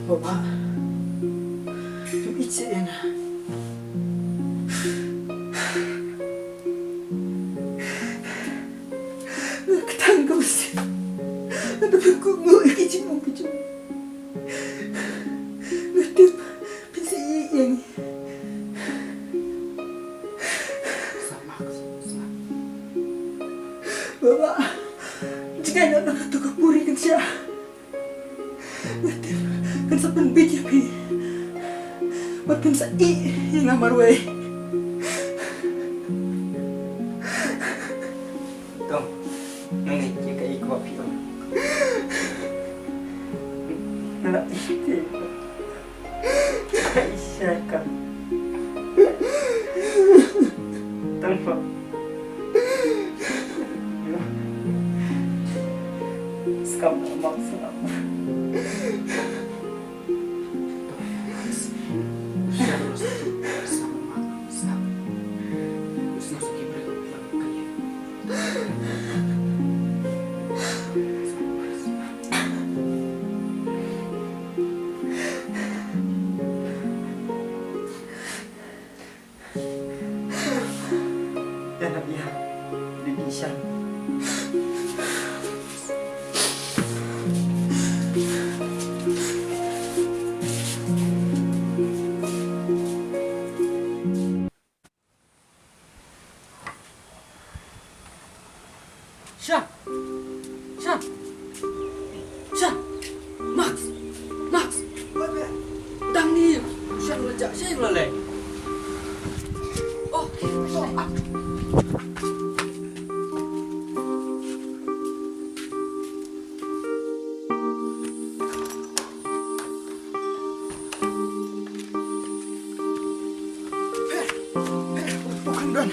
Bapak, itu yang ketangkap sih. Ada berkumpul kicing mau kicing. Ngerti pinsi yang Bapak, jika nak tukar puri kan siya. Ngerti kan sa panbit ya pi. Ba't kan sa yang amarway. Tong, nangay ka ikaw piyo. Naisip Aisyah ka. Tanpa Skam na maksa. Dan Nabiya, Nabiya. Syah! Syah! Syah! Max! Max! Dang ni! Syah ngelajak Syah yang lalai. Oh, Bukan Don,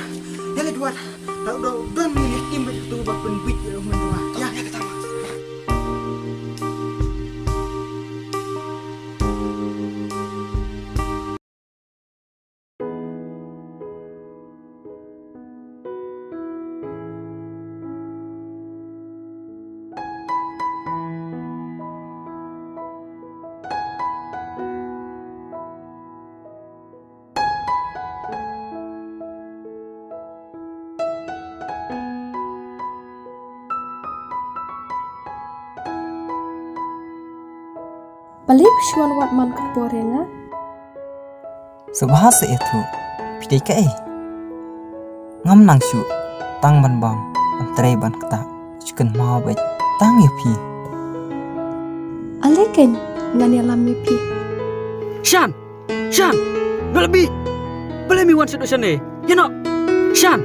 yang kedua, Don milih tim itu bapak bit yang menua. Ya, yang pertama. Balik syuan wat man keporenga. Subhasa itu pidai ka ngam nang syu tang ban bam antrai ban kata chicken ma bai tang ya pi Aleken ngani alami pi. Shan! Shan! Belebi! Belemi wan sedu sene. You know, Shan!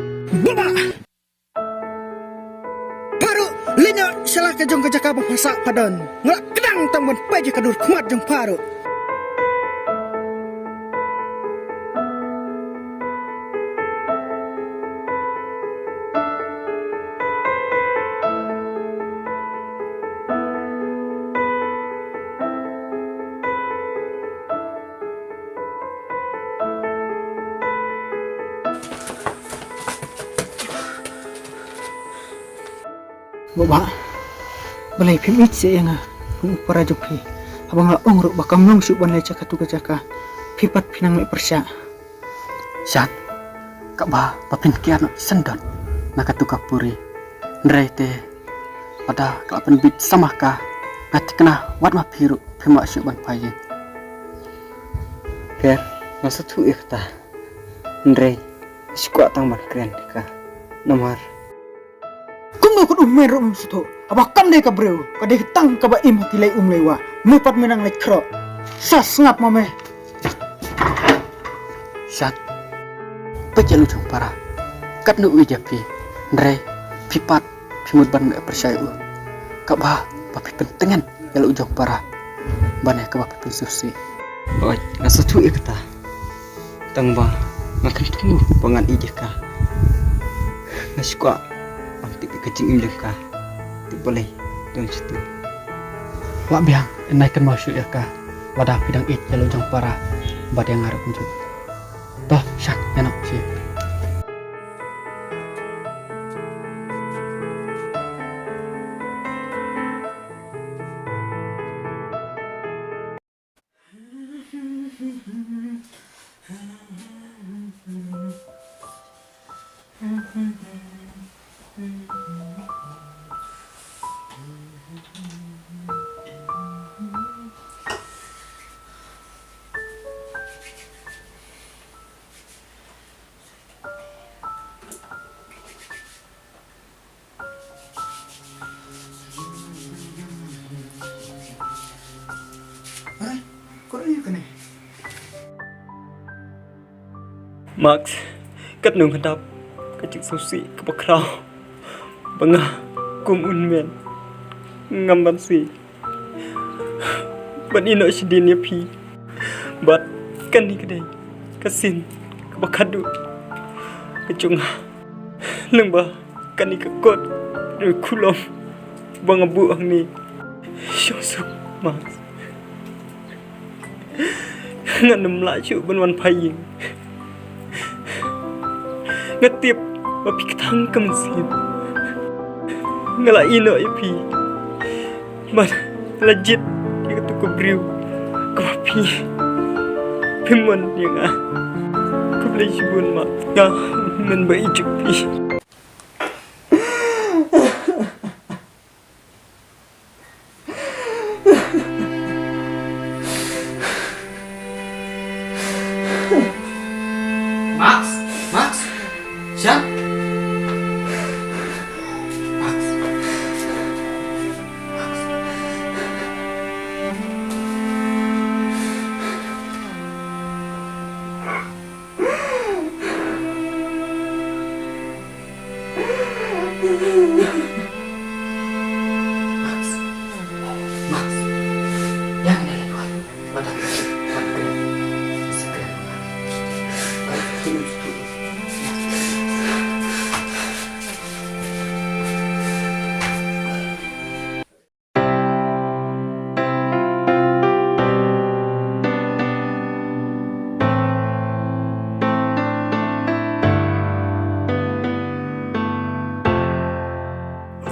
Baru linya salah kejong kejaka bahasa padon. Ngelak kedang tangban paja kadur kuat jong paru. Bapak, balai pim itse yang para joki. Abang la ongruk bakam nong syuk ban leca katu kajaka. Pipat pinang me persya. Shan! Kak ba, papin kiano sendon. Nakatu kapuri. Ndrai te. Pada kelapan bit sama ka. Ngati kena wat ma piru. Pima syuk ban paye. per masa tu ikta ndrei sikuat tang ban kren ka nomor Kung ko meron suto. Abakan de ka breu. Ka de tang ka ba im tilai lewa. Mepat menang le kro. Sas ngap mame. Shat! Pejalu jong para. Kat nu ujapi. Ndrai. Pipat. Pimut ban me percaya u. Kak ba, papi pentengan. Yalu jong para. Banai ka ba papi susi. oi rasa tu ikta tang ba makan tu pangan ije ka nasikuat pang tik kecing im ka ti boleh dong situ Wak biang, enaikan masuk ya kah? Wadah pidang it jalur jang para. Bada yang ngarep unjuk. Toh, syak, enak sih. kene. Max, kat nung hadap kecik susi ke bakrau. Bengah kum unmen ngamban si. Ban ino sidin ya pi. Bat kan ni kedai kasin ke bakadu. Kecung lembah kan ni kekot dari kulom bang abu ang ni. Syosuk Max. Ngan melaju benwan paying. Ngetip bapi ketang kemensin. Ngala ino ipi. Man legit dia kata kebriu. Kebapi. Pemon yang boleh sebut mak. Ya men baik pi. Max. Siap. Max. Max. Yang ini lewat. Pada segera.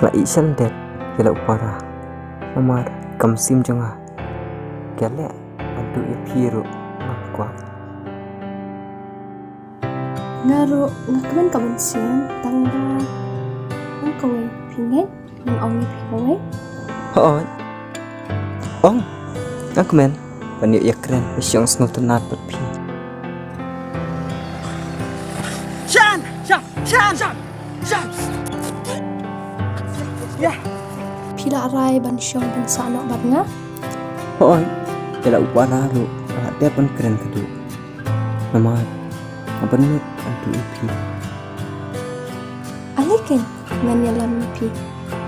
La isan det gela upara amar kamsim jonga gele bantu ipiru nakwa Ngaro ngakaman kaman siang tangga ang kaway pinget ng ongi pikaway. hoy ong ngakmen banyu yakren isyong snutunat pi Shan. Pila aray ban siyong bansa anak bat nga. hoy gela upara lu ada pun keren kedu amar abanut bantu ipi Alikin nganya lam pi.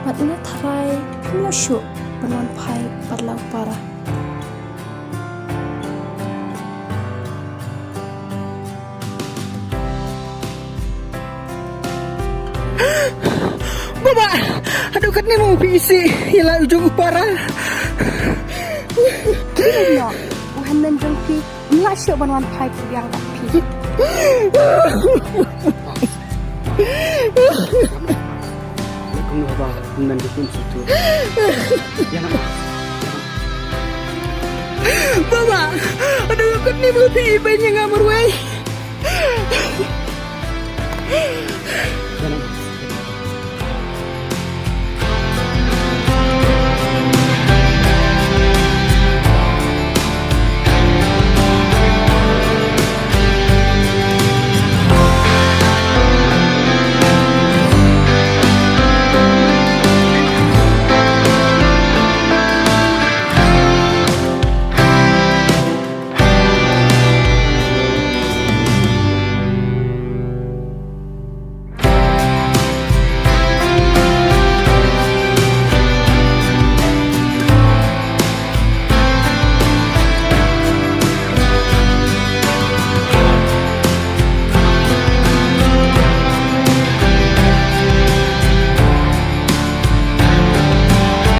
Bat nga taray pila syuk banwan pai padlaw para. Baba, aduh kat ni mau PC, ialah ujung upara. Kini no, uhan nan jong pi. Nga syuk banwan pai yang bat pi. Kung ba nandun situ. Yan ang Baba, aduh kat ni mau PC iba niya nga marway.